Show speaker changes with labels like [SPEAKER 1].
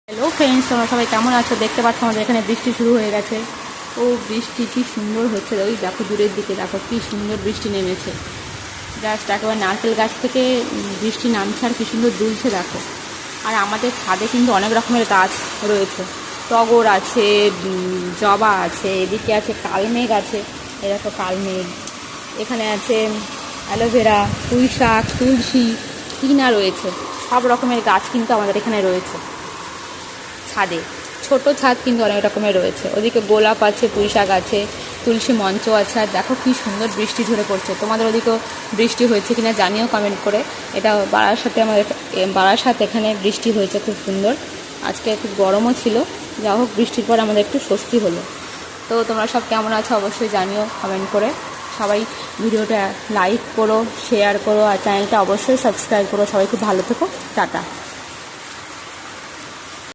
[SPEAKER 1] Hello friends, তোমরা সবাই কেমন আছো? দেখতে পাচ্ছ আমাদের এখানে বৃষ্টি শুরু হয়ে গেছে। ও বৃষ্টি কি সুন্দর হচ্ছে, ওই দেখো দূরের দিকে দেখো কি সুন্দর বৃষ্টি নেমেছে। জাস্ট একেবারে নারকেল গাছ থেকে বৃষ্টি নামছে আর কি সুন্দর দুলছে দেখো। আর আমাদের ছাদে কিন্তু অনেক রকমের গাছ রয়েছে, টগর আছে, জবা আছে, এদিকে আছে কালমেঘ আছে, এরকম কালমেঘ, এখানে আছে অ্যালোভেরা, পুঁই শাক, তুলসী, কিনা রয়েছে। সব রকমের গাছ কিন্তু আমাদের এখানে রয়েছে ছাদে। ছোট ছাদ কিন্তু অনেক রকমের রয়েছে। ওদিকে গোলাপ আছে, পুঁই শাক আছে, তুলসী মঞ্চ আছে। আর দেখো কি সুন্দর বৃষ্টি ঝরে পড়ছে। তোমাদের ওদিকেও বৃষ্টি হয়েছে কিনা জানিও কমেন্ট করে। এটা বারাসাতে, আমাদের বারাসাত এখানে বৃষ্টি হয়েছে খুব সুন্দর। আজকে খুব গরমও ছিল, যা হোক বৃষ্টির পর আমাদের একটু স্বস্তি হলো। তো তোমরা সব কেমন আছো অবশ্যই জানিও কমেন্ট করে। সবাই ভিডিওটা লাইক করো, শেয়ার করো, আর চ্যানেলটা অবশ্যই সাবস্ক্রাইব করো। সবাই খুব ভালো থেকো, টাটা।